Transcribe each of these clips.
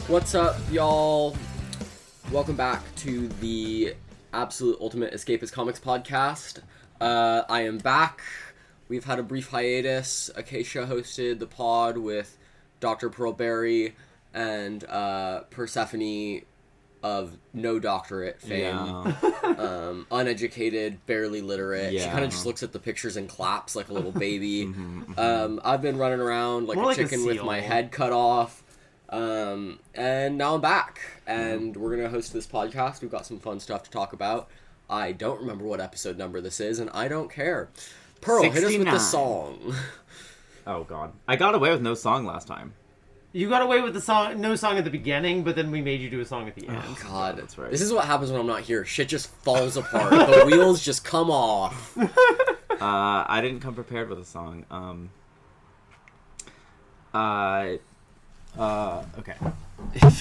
What's up, y'all? Welcome back to the Absolute Ultimate Escapist Comics podcast. I am back. We've had a brief hiatus. Acacia hosted the pod with Dr. Pearlberry and Persephone of no doctorate fame. Yeah. Uneducated, barely literate. Yeah. She kind of just looks at the pictures and claps like a little baby. I've been running around like a chicken with my head cut off. And now I'm back, and we're gonna host this podcast. We've got some fun stuff to talk about. I don't remember what episode number this is, and I don't care. Pearl, 69. Hit us with the song. Oh, God. I got away with no song last time. You got away with the song, no song at the beginning, but then we made you do a song at the end. Oh, God. That's right. This is what happens when I'm not here. Shit just falls apart. The wheels just come off. I didn't come prepared with a song. Okay.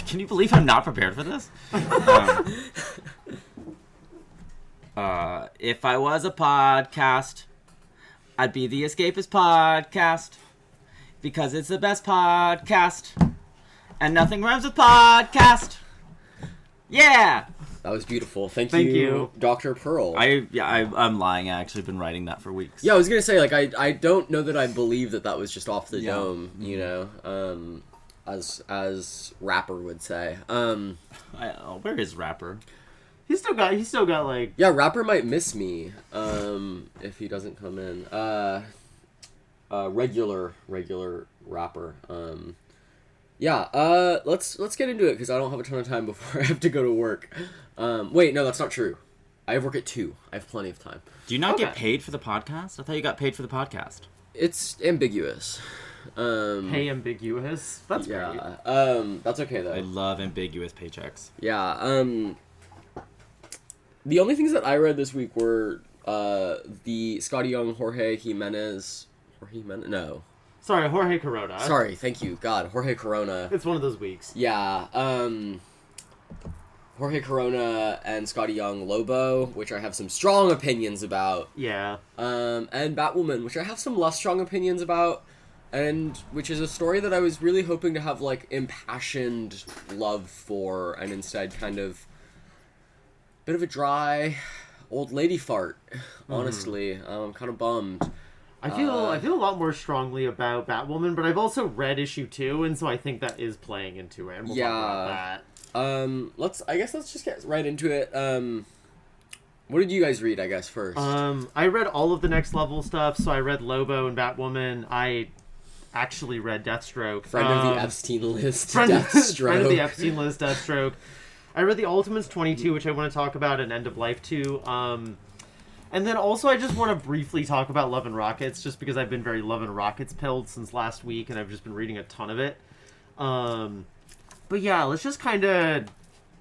Can you believe I'm not prepared for this? If I was a podcast, I'd be the Escapist Podcast, because it's the best podcast, and nothing rhymes with podcast. Yeah! That was beautiful. Thank you, Dr. Pearl. I'm lying. I actually been writing that for weeks. Yeah, I was gonna say, like, I don't know that I believe that was just off the dome, you know? As Rapper would say. Where is Rapper? He's still got like... Yeah, Rapper might miss me, if he doesn't come in. Regular Rapper. Let's get into it, because I don't have a ton of time before I have to go to work. Wait, no, that's not true. I have work at 2. I have plenty of time. Do you not get paid for the podcast? I thought you got paid for the podcast. It's ambiguous. Pay ambiguous. That's great. That's okay though. I love ambiguous paychecks. Yeah. The only things that I read this week were the Scotty Young Jorge Jimenez. No. Sorry, Jorge Corona. Sorry, thank you. God, Jorge Corona. It's one of those weeks. Yeah. Jorge Corona and Scotty Young Lobo, which I have some strong opinions about. Yeah. And Batwoman, which I have some less strong opinions about. And which is a story that I was really hoping to have, like, impassioned love for, and instead kind of bit of a dry old lady fart, honestly. I'm kind of bummed. I feel a lot more strongly about Batwoman, but I've also read issue 2, and so I think that is playing into it, and we'll talk about that. Let's just get right into it. What did you guys read, I guess, first? I read all of the Next Level stuff, so I read Lobo and Batwoman. I actually read Deathstroke. Friend of the Epstein list, Deathstroke. Friend of the Epstein list, Deathstroke. I read the Ultimates 22, which I want to talk about, and End of Life 2. And then also I just want to briefly talk about Love and Rockets, just because I've been very Love and Rockets pilled since last week, and I've just been reading a ton of it. But yeah, let's just kind of...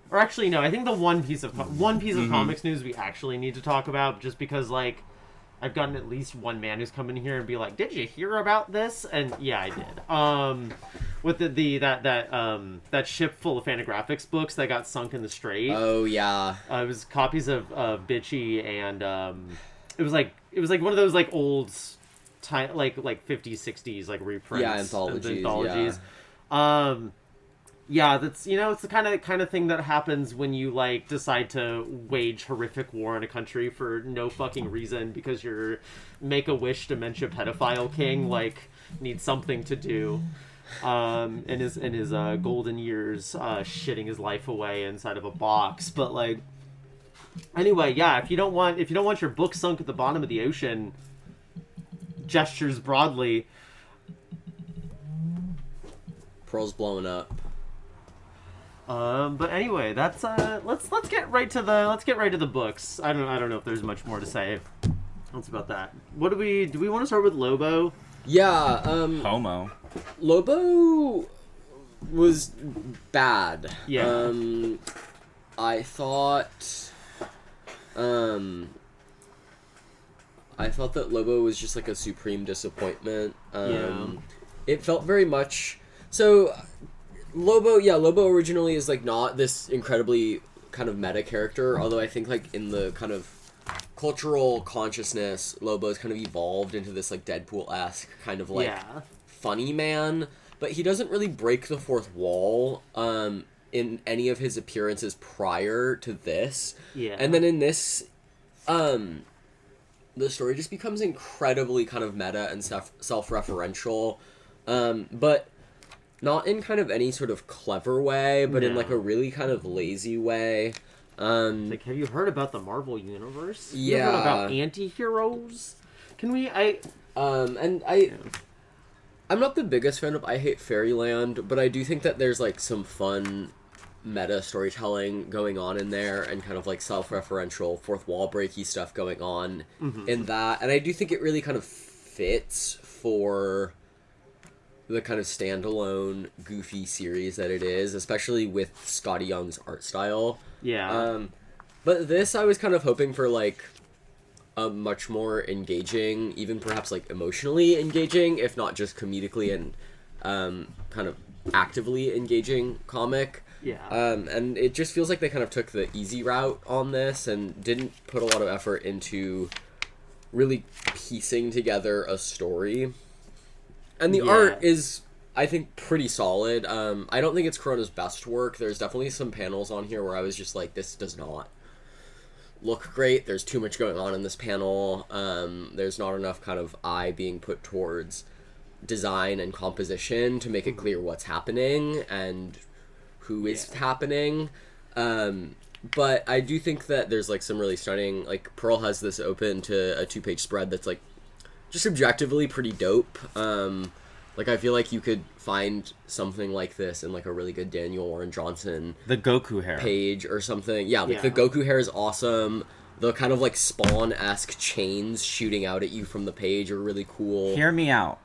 Or actually, no, I think the one piece of comics news we actually need to talk about, just because, like, I've gotten at least one man who's come in here and be like, "Did you hear about this?" And yeah, I did. With that ship full of Fantagraphics books that got sunk in the strait. Oh yeah. It was copies of Bitchy, and it was like one of those like old, like 50s, 60s like reprints. Yeah, anthologies. Yeah. Yeah, that's, you know, it's the kind of thing that happens when you, like, decide to wage horrific war in a country for no fucking reason because your Make-A-Wish dementia pedophile king, like, needs something to do in his golden years, shitting his life away inside of a box. But, like, anyway, yeah, if you don't want your book sunk at the bottom of the ocean, gestures broadly. Pearl's blowing up. But anyway, that's let's get right to the books. I don't know if there's much more to say. That's about that. Do we want to start with Lobo? Yeah, Homo. Lobo was bad. Yeah. I thought that Lobo was just like a supreme disappointment. It felt very much so. Lobo originally is, like, not this incredibly kind of meta character, although I think, like, in the kind of cultural consciousness, Lobo's kind of evolved into this, like, Deadpool-esque kind of, like, funny man. but he doesn't really break the fourth wall in any of his appearances prior to this. Yeah. And then in this, the story just becomes incredibly kind of meta and self-referential, but not in kind of any sort of clever way, but in like a really kind of lazy way. Like, have you heard about the Marvel Universe? Yeah. You heard about anti-heroes? Can we, I'm not the biggest fan of I Hate Fairyland, but I do think that there's like some fun meta storytelling going on in there, and kind of like self-referential fourth wall breaky stuff going on in that, and I do think it really kind of fits for the kind of standalone goofy series that it is, especially with Scotty Young's art style. Yeah. But this, I was kind of hoping for like a much more engaging, even perhaps like emotionally engaging, if not just comedically and kind of actively engaging comic. Yeah. And it just feels like they kind of took the easy route on this and didn't put a lot of effort into really piecing together a story. And the art is, I think, pretty solid. I don't think it's Corona's best work. There's definitely some panels on here where I was just like, this does not look great. There's too much going on in this panel. There's not enough kind of eye being put towards design and composition to make it clear what's happening and who is happening. But I do think that there's like some really stunning, like Pearl has this open to a 2-page spread that's like just objectively pretty dope. Like I feel like you could find something like this in like a really good Daniel Warren Johnson The Goku hair page or something. Yeah, like the Goku hair is awesome. The kind of like Spawn-esque chains shooting out at you from the page are really cool. Hear me out.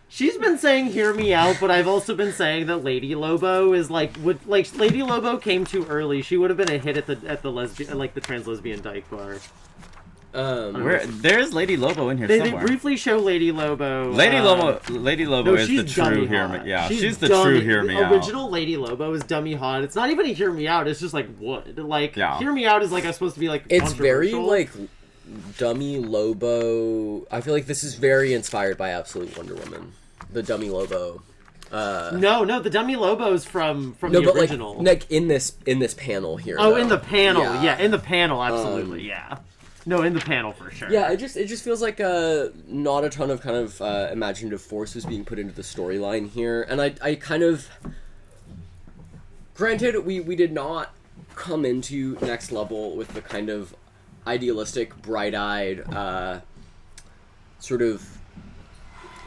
She's been saying "hear me out," but I've also been saying that Lady Lobo is like Lady Lobo came too early. She would have been a hit at the lesbian, like the trans lesbian dyke bar. There's Lady Lobo in here They somewhere. briefly show Lady Lobo. Lady Lobo is the she's true dummy hear hot. me. Yeah, she's the dummy- true hear me the out. original Lady Lobo is dummy hot. It's not even a hear me out. It's just like what? Like hear me out is like I'm supposed to be like. It's very controversial. like Dummy Lobo. I feel like this is very inspired by Absolute Wonder Woman. The Dummy Lobo. No, the dummy Lobo's from No, the but original. like in this panel here. Oh, though. in the panel, Yeah. in the panel, absolutely, yeah. No, in the panel for sure. Yeah, it just feels like not a ton of kind of imaginative force was being put into the storyline here, and I kind of, granted, we did not come into Next Level with the kind of idealistic, bright-eyed, sort of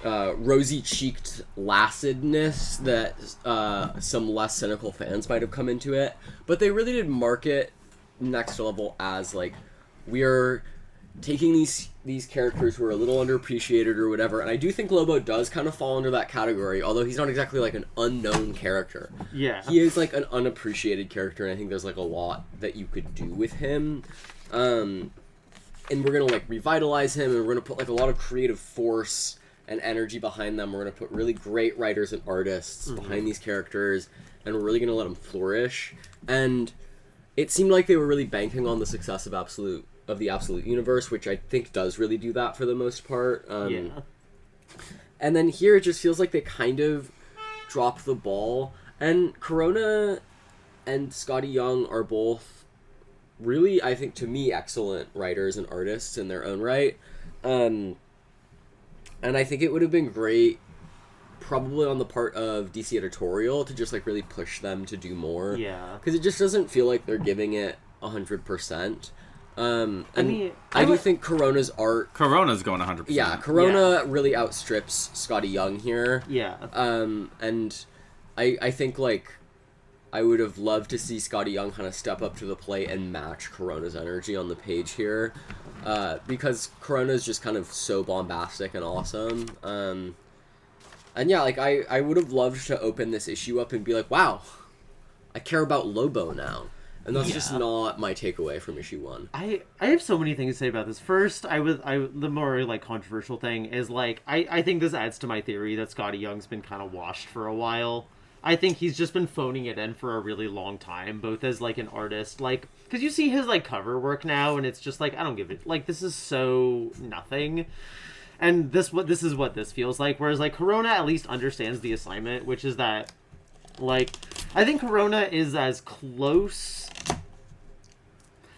rosy-cheeked lassidness that some less cynical fans might have come into it, but they really did market Next Level as like, we are taking these characters who are a little underappreciated or whatever, and I do think Lobo does kind of fall under that category, although he's not exactly like an unknown character. Yeah. He is like an unappreciated character, and I think there's like a lot that you could do with him. And we're gonna like revitalize him, and we're gonna put like a lot of creative force and energy behind them. We're gonna put really great writers and artists behind these characters, and we're really gonna let them flourish. And it seemed like they were really banking on the success of the Absolute Universe, which I think does really do that for the most part. And then here it just feels like they kind of dropped the ball. And Corona and Scotty Young are both really, I think, to me, excellent writers and artists in their own right. And I think it would have been great, probably on the part of DC Editorial, to just like really push them to do more. Yeah. Because it just doesn't feel like they're giving it 100%. And I do think Corona's art... Corona's going 100%. Yeah, Corona really outstrips Scotty Young here. Yeah. And I think, like, I would have loved to see Scotty Young kind of step up to the plate and match Corona's energy on the page here. Because Corona's just kind of so bombastic and awesome. And yeah, like, I would have loved to open this issue up and be like, wow, I care about Lobo now. And that's just not my takeaway from issue 1. I have so many things to say about this. First, the more like controversial thing is like I think this adds to my theory that Scotty Young's been kind of washed for a while. I think he's just been phoning it in for a really long time, both as like an artist, like because you see his like cover work now, and it's just like I don't give it like this is so nothing. And this is what this feels like. Whereas like Corona at least understands the assignment, which is that, like, I think Corona is as close.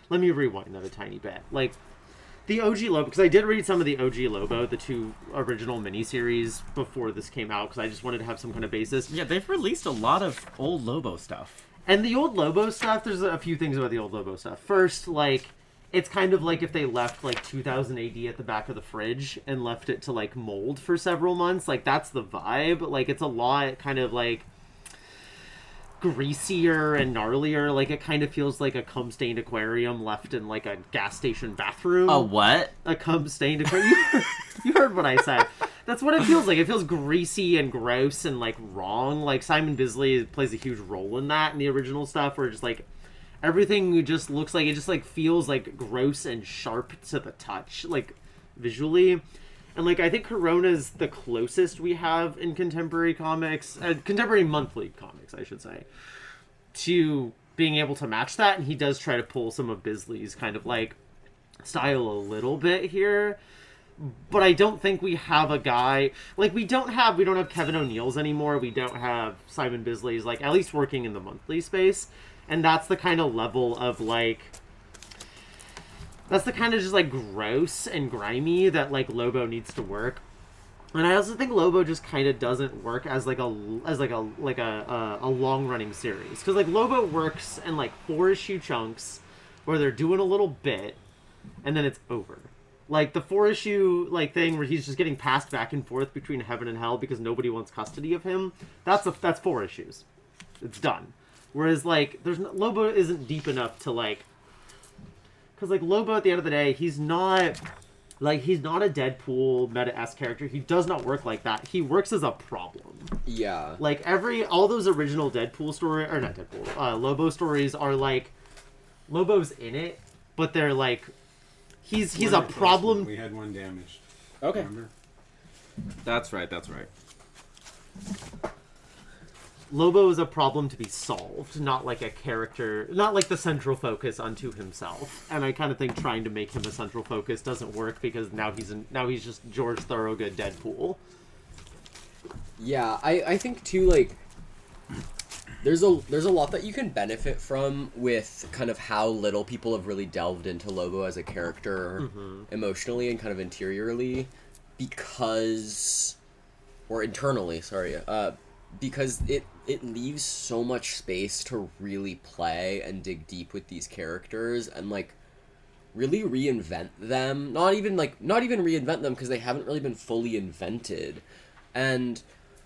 Let me rewind that a tiny bit. Like, the OG Lobo, because I did read some of the OG Lobo, the 2 original miniseries before this came out, because I just wanted to have some kind of basis. Yeah, they've released a lot of old Lobo stuff. And the old Lobo stuff, there's a few things about the old Lobo stuff. First, like, it's kind of like if they left, like, 2000 AD at the back of the fridge and left it to, like, mold for several months. Like, that's the vibe. Like, it's a lot kind of, like, greasier and gnarlier. Like, it kind of feels like a cum-stained aquarium left in, like, a gas station bathroom. A what? A cum-stained aquarium. You heard what I said. That's what it feels like. It feels greasy and gross and, like, wrong. Like, Simon Bisley plays a huge role in that in the original stuff, where just, like, everything just looks like, it just, like, feels, like, gross and sharp to the touch, like, visually. And, like, I think Corona's the closest we have in contemporary comics, contemporary monthly comics, I should say, to being able to match that. And he does try to pull some of Bisley's kind of, like, style a little bit here. But I don't think we have a guy, like, we don't have Kevin O'Neill's anymore. We don't have Simon Bisley's, like, at least working in the monthly space. And that's the kind of level of, like, that's the kind of just, like, gross and grimy that, like, Lobo needs to work. And I also think Lobo just kind of doesn't work as, like, a long-running series. Because, like, Lobo works in, like, 4-issue chunks where they're doing a little bit, and then it's over. Like, the 4-issue, like, thing where he's just getting passed back and forth between heaven and hell because nobody wants custody of him, that's 4 issues. It's done. Whereas, like, Lobo isn't deep enough to, like, because, like, Lobo, at the end of the day, he's not a Deadpool meta-esque character. He does not work like that. He works as a problem. Yeah. Like, all those original Deadpool stories, or not Deadpool, Lobo stories are, like, Lobo's in it, but they're, like, he's a problem. We had one damaged. Okay. Remember? That's right. Lobo is a problem to be solved, not like a character, not like the central focus unto himself. And I kind of think trying to make him a central focus doesn't work because now he's just George Thorogood Deadpool. Yeah, I think too, like, there's a lot that you can benefit from with kind of how little people have really delved into Lobo as a character emotionally and kind of interiorly, because it leaves so much space to really play and dig deep with these characters and, like, really reinvent them. Not even reinvent them, because they haven't really been fully invented. And,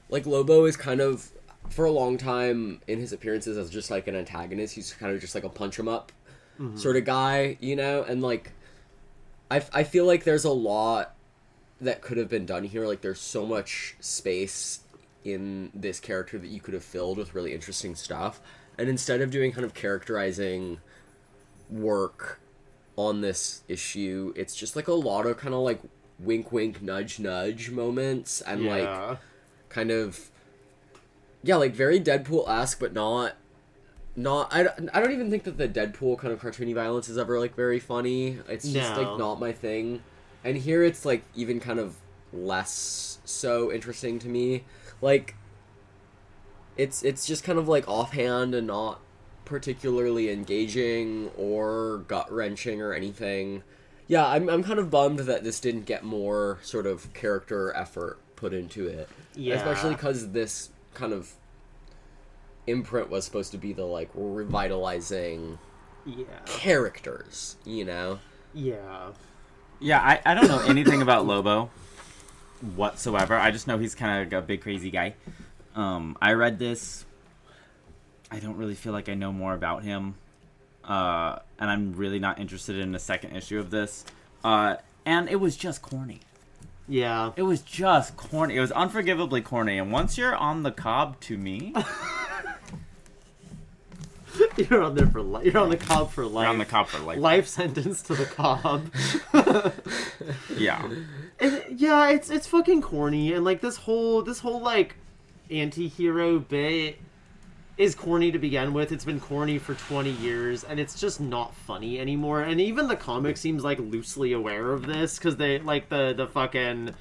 like, Lobo is kind of, for a long time in his appearances as just, like, an antagonist, he's kind of just, like, a punch-em-up sort of guy, you know? And, like, I feel like there's a lot that could have been done here. Like, there's so much space in this character that you could have filled with really interesting stuff, and instead of doing kind of characterizing work on this issue, it's just, like, a lot of kind of, like, wink wink nudge nudge moments and like kind of like very Deadpool-esque, but not I don't even think that the Deadpool kind of cartoony violence is ever, like, very funny. It's just like not my thing. And here it's, like, even kind of less so interesting to me. Like, it's just kind of, like, offhand and not particularly engaging or gut-wrenching or anything. Yeah, I'm kind of bummed that this didn't get more sort of character effort put into it. Yeah. Especially because this kind of imprint was supposed to be the, like, revitalizing characters, you know? Yeah. Yeah, I don't know anything about Lobo whatsoever. I just know he's kind of a big crazy guy. I read this. I don't really feel like I know more about him. And I'm really not interested in a second issue of this. And it was just corny. Yeah. It was just corny. It was unforgivably corny. And once you're on the cob to me... You're on there for life. You're on the cob for life. You're on the cob for life. Life sentence to the cob. Yeah. And, yeah, it's fucking corny, and like this whole like anti-hero bit is corny to begin with. It's been corny for 20 years, and it's just not funny anymore. And even the comic seems like loosely aware of this, because they like the fucking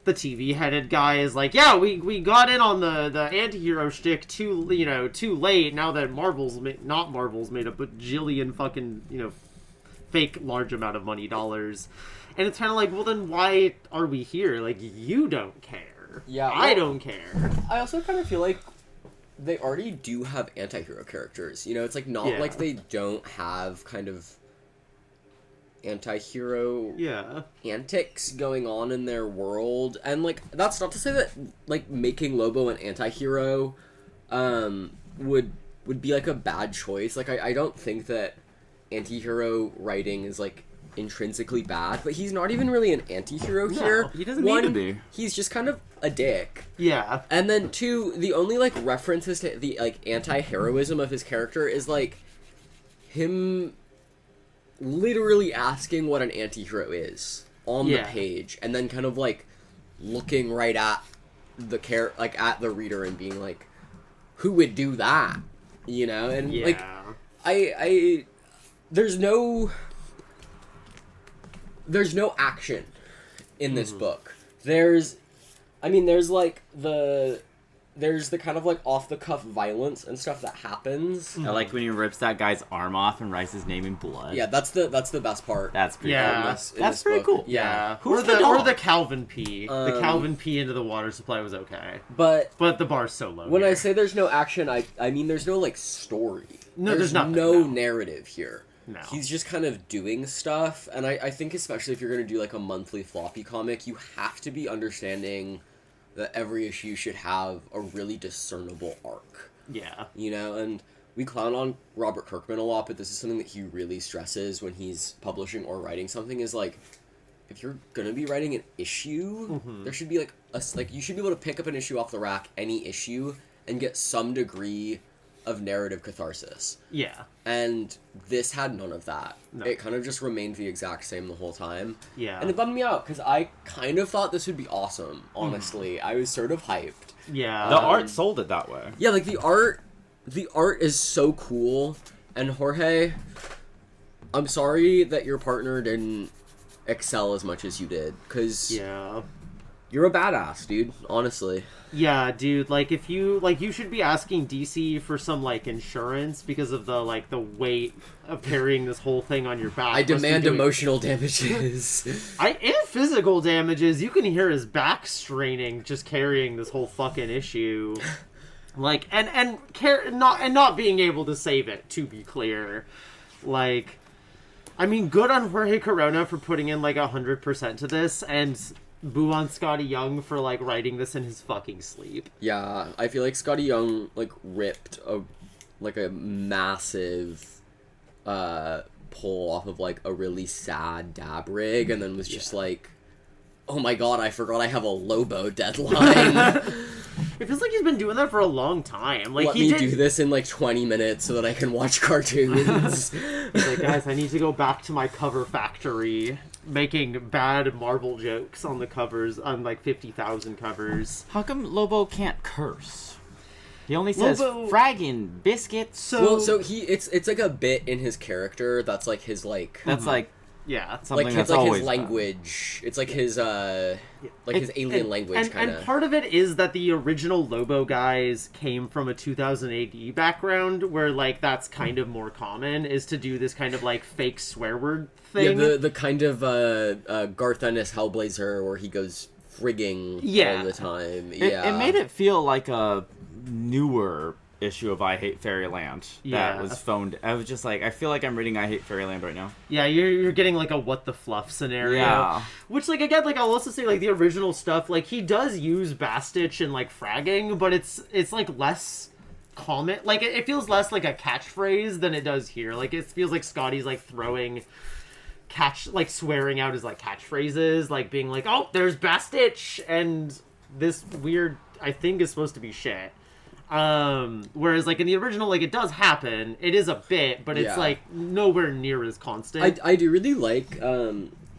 the TV-headed guy is like, yeah, we got in on the anti-hero shtick too late. Now that Marvel's made a bajillion fucking fake large amount of money dollars, and it's kind of like, well, then why are we here? Like, you don't care. Yeah, I don't care. I also kind of feel like they already do have anti-hero characters. It's like not like they don't have kind of anti-hero antics going on in their world. And like, that's not to say that like making Lobo an anti-hero would be like a bad choice. Like, I don't think that anti-hero writing is like intrinsically bad, but he's not even really an anti-hero here. He doesn't need to be. He's just kind of a dick. Yeah. And then two, the only like references to the like anti-heroism of his character is like him literally asking what an anti-hero is on the page, and then kind of like looking right at the at the reader and being like, who would do that? And like I there's no action in this book. There's like there's the kind of like off the cuff violence and stuff that happens. I like when he rips that guy's arm off and writes his name in blood. Yeah, that's the best part. That's pretty cool. That's pretty cool. Yeah. Or the Calvin P. The Calvin P into the water supply was okay. But the bar's so low. When I say there's no action, I mean there's no like story. No, there's nothing. No narrative here. No. He's just kind of doing stuff, and I think especially if you're going to do like a monthly floppy comic, you have to be understanding that every issue should have a really discernible arc. Yeah. And we clown on Robert Kirkman a lot, but this is something that he really stresses when he's publishing or writing something, is like, if you're going to be writing an issue, there should be like you should be able to pick up an issue off the rack, any issue, and get some degree of narrative catharsis. Yeah. And this had none of that. No. It kind of just remained the exact same the whole time. Yeah. And it bummed me out, because I kind of thought this would be awesome, honestly. I was sort of hyped. Yeah. The art sold it that way. Yeah, like the art is so cool. And Jorge, I'm sorry that your partner didn't excel as much as you did, because you're a badass, dude, honestly. Yeah, dude, like, if you should be asking DC for some, like, insurance because of the weight of carrying this whole thing on your back. I demand emotional damages. And physical damages. You can hear his back straining just carrying this whole fucking issue. Like, and not being able to save it, to be clear. Like, I mean, good on Jorge Corona for putting in, like, 100% to this, and boo on Scotty Young for, like, writing this in his fucking sleep. Yeah, I feel like Scotty Young, like, ripped a massive pull off of, like, a really sad dab rig, and then was just like, oh my god, I forgot I have a Lobo deadline. It feels like he's been doing that for a long time. Like, Let me do this in, like, 20 minutes so that I can watch cartoons. He's like, guys, I need to go back to my cover factory, making bad Marvel jokes on the covers, on, like, 50,000 covers. How come Lobo can't curse? He only says Lobo... fragging biscuits. So it's like a bit in his character that's like his like... That's like... Yeah, something like that's it's like always his language. It's like his his alien language kind of. And part of it is that the original Lobo guys came from a 2000 AD background, where like that's kind of more common, is to do this kind of like fake swear word thing. Yeah, the kind of Garth Ennis Hellblazer where he goes frigging all the time. It made it feel like a newer issue of I Hate Fairyland that was phoned. I was just like, I feel like I'm reading I Hate Fairyland right now. Yeah, you're getting like a what the fluff scenario. Yeah. Which, like, again, like, I'll also say, like, the original stuff, like, he does use Bastich and, like, fragging, but it's like less common. Like, it feels less like a catchphrase than it does here. Like, it feels like Scotty's like throwing swearing out his like catchphrases, like being like, oh, there's Bastich, and this weird, I think, is supposed to be shit. Whereas, like, in the original, like, it does happen. It is a bit, but it's, like, nowhere near as constant. I do really like,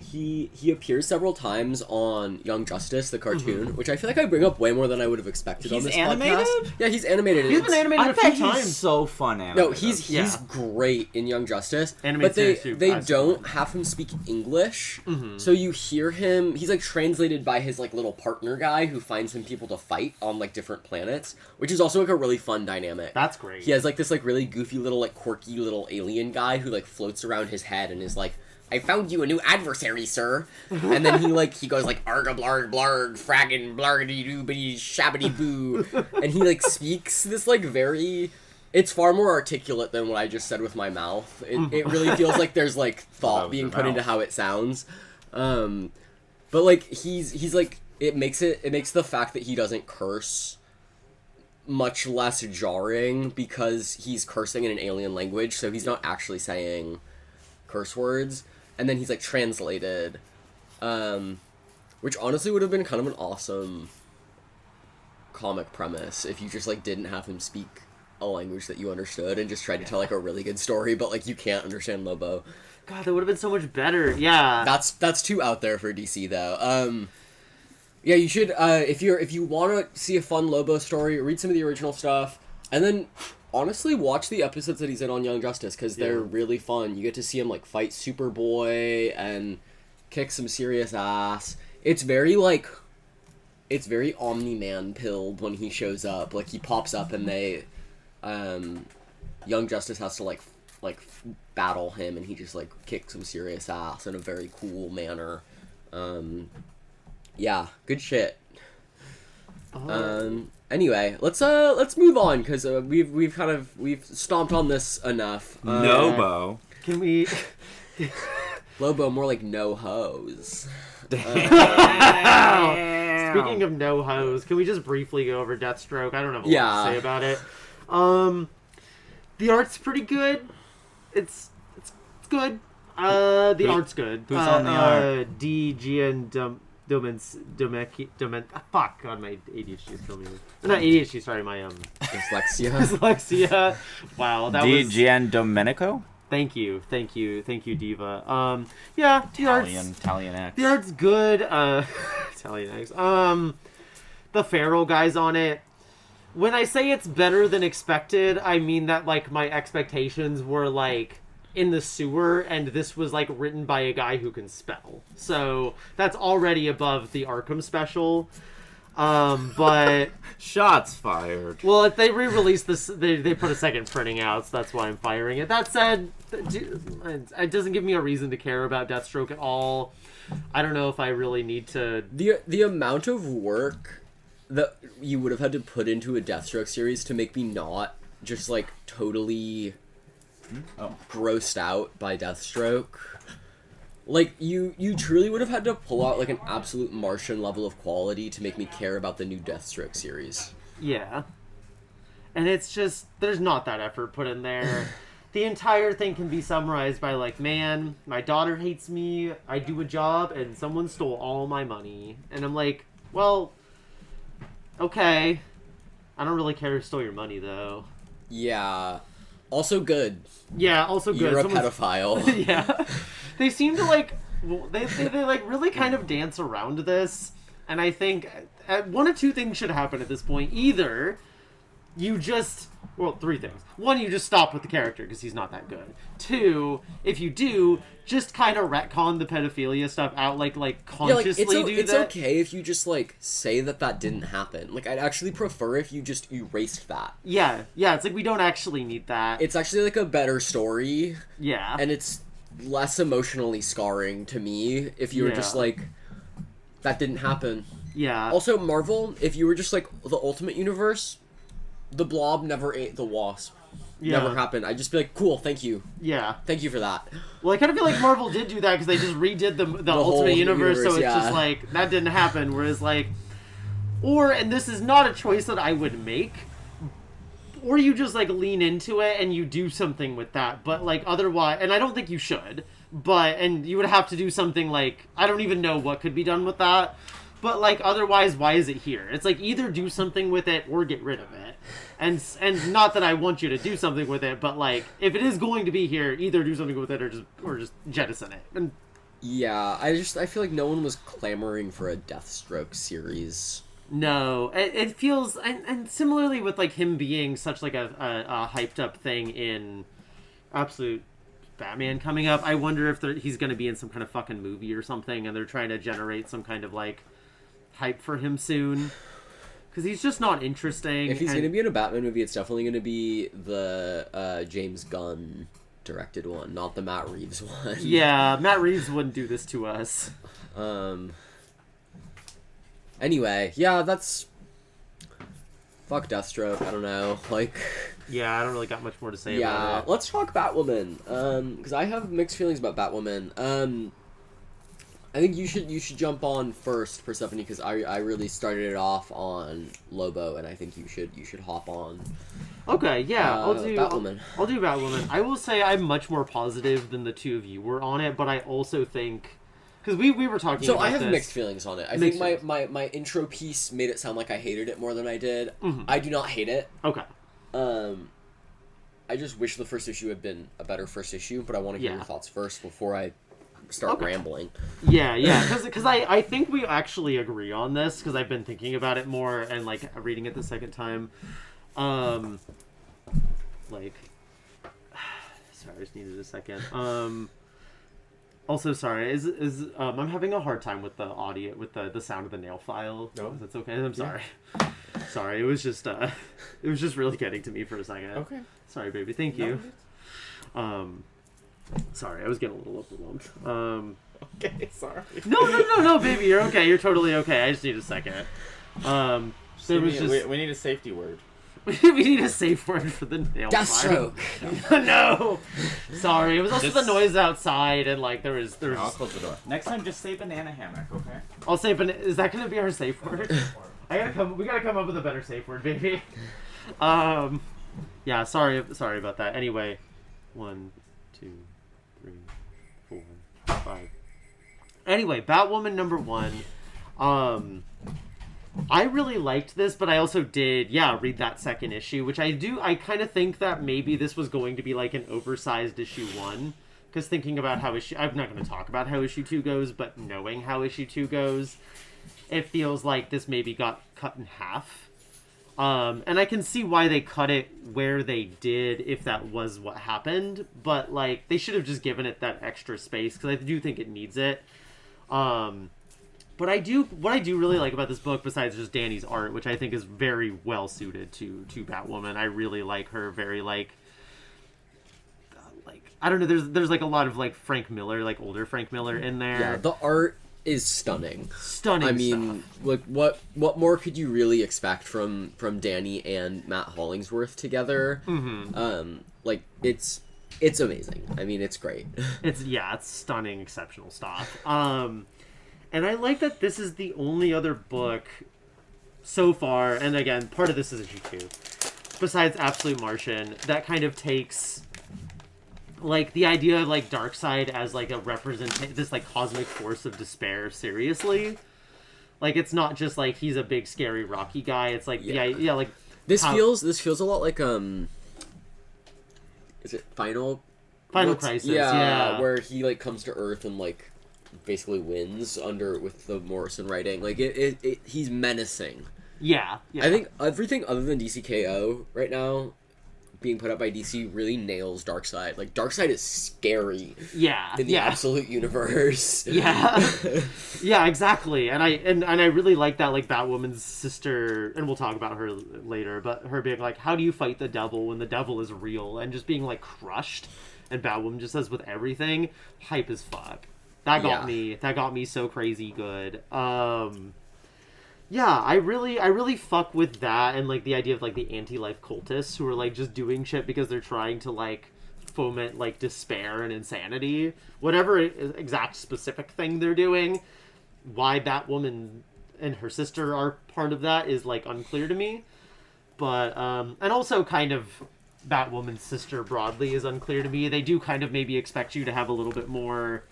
he appears several times on Young Justice, the cartoon, which I feel like I bring up way more than I would have expected on this animated? podcast. Yeah, he's animated. He's been animated a few He's times. so fun animated. No, he's great in Young Justice. Animated but they series too, they guys. don't have him speak English, so you hear him. He's like translated by his like little partner guy who finds him people to fight on like different planets, which is also like a really fun dynamic. That's great. He has like this like really goofy little like quirky little alien guy who like floats around his head and is like, I found you a new adversary, sir. And then he goes like, arga blarg blarg, fraggin blargity doobity shabbity boo. And he like speaks this like very, it's far more articulate than what I just said with my mouth. It really feels like there's like thought being put into how it sounds. But like he's like, it makes the fact that he doesn't curse much less jarring because he's cursing in an alien language, so he's not actually saying curse words. And then he's like translated, which honestly would have been kind of an awesome comic premise if you just like didn't have him speak a language that you understood and just tried to tell like a really good story, but like you can't understand Lobo. God, that would have been so much better. Yeah. That's too out there for DC though. Yeah, you should if you want to see a fun Lobo story, read some of the original stuff, and then honestly watch the episodes that he's in on Young Justice because they're really fun. You get to see him like fight Superboy and kick some serious ass. It's very Omni-Man pilled when he shows up. Like he pops up and they Young Justice has to like battle him, and he just like kicks some serious ass in a very cool manner. Yeah, good shit. Anyway, let's move on because we've stomped on this enough. Nobo. Can we? Lobo, more like no hose. Speaking of no hose, can we just briefly go over Deathstroke? I don't have a lot to say about it. The art's pretty good. It's good. The art's good. Who's on the art? DG and fuck, God, my ADHD is killing me. Not ADHD, sorry, my dyslexia. Wow, that was... DG Domenico? Thank you, Diva. Yeah, Italian X. The art's good. Italian X. The feral guy's on it. When I say it's better than expected, I mean that like my expectations were like in the sewer, and this was like written by a guy who can spell. So that's already above the Arkham special. But shots fired. Well, if they re-released this, they put a second printing out, so that's why I'm firing it. That said, it doesn't give me a reason to care about Deathstroke at all. I don't know if I really need to. The amount of work that you would have had to put into a Deathstroke series to make me not just like totally grossed out by Deathstroke. Like, you truly would have had to pull out, like, an absolute Martian level of quality to make me care about the new Deathstroke series. Yeah. And it's just, there's not that effort put in there. The entire thing can be summarized by, like, man, my daughter hates me, I do a job, and someone stole all my money. And I'm like, well, okay. I don't really care who stole your money, though. Yeah. Also good. Yeah, also good. You're a pedophile. Yeah. They seem to, like, they like, really kind of dance around this. And I think one of two things should happen at this point. Either you just... Well, three things. One, you just stop with the character because he's not that good. Two, if you do, just kind of retcon the pedophilia stuff out, like consciously do that. It's okay if you just, like, say that didn't happen. Like, I'd actually prefer if you just erased that. Yeah, it's like we don't actually need that. It's actually, like, a better story. Yeah. And it's less emotionally scarring to me if you were just, like, that didn't happen. Yeah. Also, Marvel, if you were just, like, the Ultimate Universe... The Blob never ate the Wasp. Yeah. Never happened. I'd just be like, cool, thank you. Yeah. Thank you for that. Well, I kind of feel like Marvel did do that because they just redid the Ultimate Universe, so it's just like, that didn't happen. Whereas, like, and this is not a choice that I would make, or you just, like, lean into it and you do something with that. But, like, otherwise, and I don't think you should, and you would have to do something like, I don't even know what could be done with that. But, like, otherwise, why is it here? It's like, either do something with it or get rid of it. And not that I want you to do something with it, but, like, if it is going to be here, either do something with it or just jettison it. And Yeah, I feel like no one was clamoring for a Deathstroke series. No, it feels, and similarly with like him being such like a hyped up thing in Absolute Batman coming up, I wonder if he's going to be in some kind of fucking movie or something, and they're trying to generate some kind of like hype for him soon. Because he's just not interesting. If he's going to be in a Batman movie, it's definitely going to be the James Gunn directed one, not the Matt Reeves one. Yeah, Matt Reeves wouldn't do this to us. Anyway, yeah, that's... Fuck Deathstroke, I don't know, like... Yeah, I don't really got much more to say about Yeah, it. let's talk Batwoman, because I have mixed feelings about Batwoman. I think you should jump on first, Persephone, because I really started it off on Lobo, and I think you should hop on. Okay, yeah, I'll do Batwoman. I'll do Batwoman. I will say I'm much more positive than the two of you were on it, but I also think because we were talking. So about I have this. mixed feelings on it. I think my intro piece made it sound like I hated it more than I did. Mm-hmm. I do not hate it. Okay. I just wish the first issue had been a better first issue, but I want to hear Yeah. your thoughts first before I start rambling. Yeah, because I think we actually agree on this because I've been thinking about it more and like reading it the second time. Like, sorry, I just needed a second. Also, sorry, is I'm having a hard time with the audio, with the sound of the nail file. No, that's okay. I'm sorry. Sorry, it was just really getting to me for a second. Okay. Sorry, baby. Thank you. Sorry, I was getting a little overwhelmed. Okay, sorry. No, baby, you're okay. You're totally okay. I just need a second. So it was just we need a safety word. we need a safe word for the nail Deathstroke. file. No, sorry. It was also the noise outside, and like there was. I'll close the door. Next time, just say banana hammock, okay? I'll say, is that gonna be our safe word? We gotta come up with a better safe word, baby. Yeah. Sorry about that. Anyway, 1, 2, 3, 4, 5. Anyway, Batwoman #1. I really liked this, but I also did, read that second issue, which I kind of think that maybe this was going to be like an oversized issue 1, because thinking about how I'm not going to talk about how issue 2 goes, but knowing how issue 2 goes, it feels like this maybe got cut in half. And I can see why they cut it where they did if that was what happened, but like they should have just given it that extra space, because I do think it needs it. But what I do really like about this book, besides just Danny's art, which I think is very well suited to Batwoman, I really like her very like I don't know, there's like a lot of like Frank Miller, like older Frank Miller in there. Yeah, the art is stunning. I mean, stuff. Like what more could you really expect from Danny and Matt Hollingsworth together? Mm-hmm. Like it's amazing. I mean, it's great. It's stunning, exceptional stuff. And I like that this is the only other book so far, and again, part of this is issue 2, besides Absolute Martian, that kind of takes like the idea of like Darkseid as like a this like cosmic force of despair seriously. Like it's not just like he's a big scary rocky guy. It's like like this feels a lot like is it Final Crisis? Yeah, where he like comes to Earth and like basically wins with the Morrison writing. Like he's menacing. Yeah. I think everything other than DCKO right now being put up by DC really nails Darkseid. Like Darkseid is scary. Yeah. In the Absolute universe. Yeah. Yeah, exactly. And I really like that, like Batwoman's sister, and we'll talk about her later, but her being like, how do you fight the devil when the devil is real, and just being like crushed, and Batwoman just says with everything, hype as fuck. That got me so crazy good. Yeah, I really fuck with that, and like the idea of like the anti-life cultists who are like just doing shit because they're trying to like foment like despair and insanity, whatever exact specific thing they're doing. Why Batwoman and her sister are part of that is like unclear to me, but and also kind of Batwoman's sister broadly is unclear to me. They do kind of maybe expect you to have a little bit more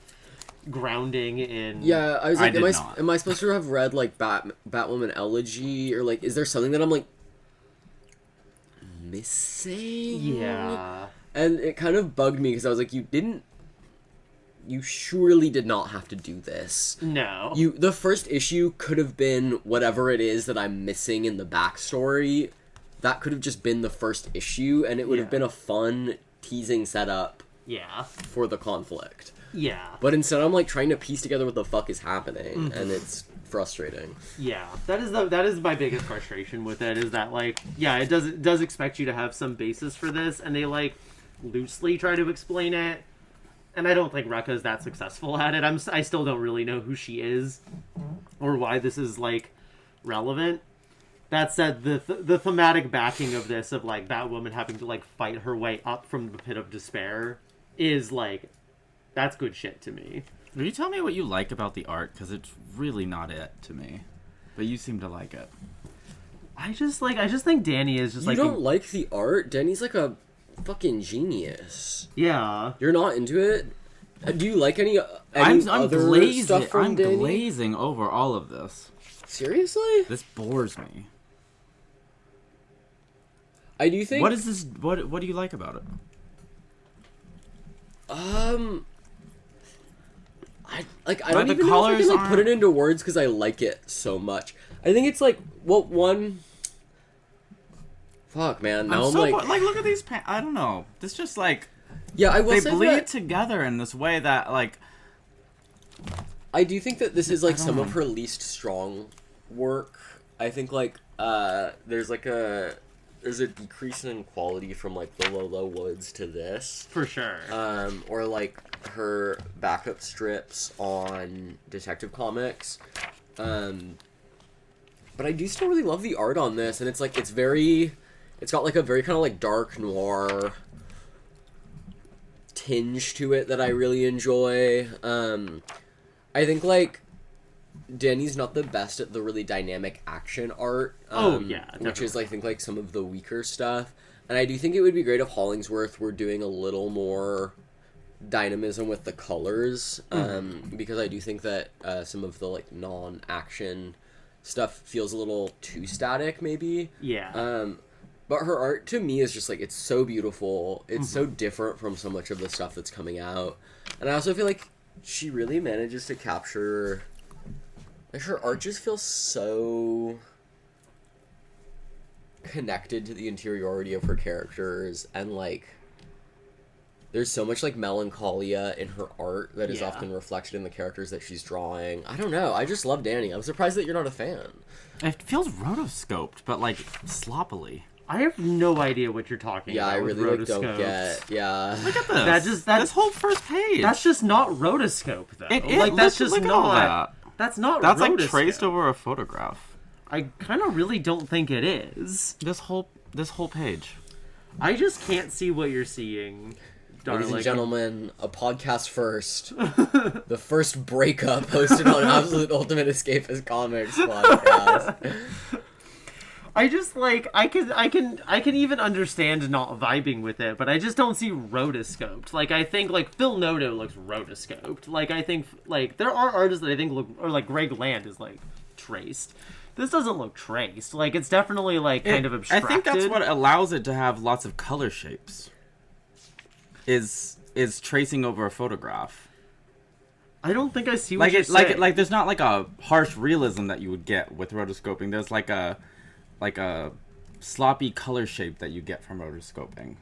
grounding in. Yeah, I was like, am I supposed to have read like Batwoman Elegy, or like is there something that I'm like missing? Yeah. And it kind of bugged me because I was like, you didn't you surely did not have to do this. No. The first issue could have been whatever it is that I'm missing in the backstory. That could have just been the first issue, and it would have been a fun teasing setup for the conflict. Yeah. But instead I'm, like, trying to piece together what the fuck is happening, and it's frustrating. Yeah. That is my biggest frustration with it, is that, like, it does expect you to have some basis for this, and they, like, loosely try to explain it. And I don't think Rekka's that successful at it. I still don't really know who she is or why this is, like, relevant. That said, the thematic backing of this, of, like, Batwoman having to, like, fight her way up from the pit of despair is, like, that's good shit to me. Will you tell me what you like about the art? Because it's really not it to me. But you seem to like it. I just think Danny is just, like... You don't like the art? Danny's, like, a fucking genius. Yeah. You're not into it? Do you like any I'm other glazing, stuff from I'm Danny? glazing over all of this. Seriously? This bores me. I do think... What is this? What do you like about it? I But don't the even know if I colors can, like, put aren't- it into words because I like it so much. I think it's, like, one... Fuck, man. Now I'm like... look at these I don't know. This just, like... Yeah, I will They say bleed that together in this way that, like... I do think that this is, like, I don't some know. of her least strong work. I think, like, there's a decrease in quality from, like, the Lola Woods to this. For sure. Or, like, her backup strips on Detective Comics. But I do still really love the art on this, and it's, like, it's got, like, a very kind of, like, dark noir tinge to it that I really enjoy. I think, like, Danny's not the best at the really dynamic action art. Which definitely. is, I think, like, some of the weaker stuff. And I do think it would be great if Hollingsworth were doing a little more dynamism with the colors. Because I do think that some of the, like, non-action stuff feels a little too static, maybe. Yeah. But her art, to me, is just, like, it's so beautiful. It's so different from so much of the stuff that's coming out. And I also feel like she really manages to capture... Like, her art just feels so connected to the interiority of her characters, and, like, there's so much, like, melancholia in her art that is often reflected in the characters that she's drawing. I don't know. I just love Danny. I'm surprised that you're not a fan. It feels rotoscoped, but, like, sloppily. I have no idea what you're talking Yeah, about. I with really, like, don't rotoscopes. get... Yeah. Look at this. This whole first page. That's just not rotoscope, though. It that's just look at all not. that. That's not. That's like rotoscope. traced over a photograph. I kind of really don't think it is. This whole page. I just can't see what you're seeing, darling. Ladies and gentlemen, a podcast first. The first breakup hosted on Absolute Ultimate Escapist Comics podcast. I just, like, I can even understand not vibing with it, but I just don't see rotoscoped. Like, I think, like, Phil Noto looks rotoscoped. Like, I think, like, there are artists that I think look, or, like, Greg Land is, like, traced. This doesn't look traced. Like, it's definitely, like, kind of abstracted. I think that's what allows it to have lots of color shapes. Is tracing over a photograph. I don't think I see what you're like saying. like there's not like a harsh realism that you would get with rotoscoping. There's like a sloppy color shape that you get from rotoscoping.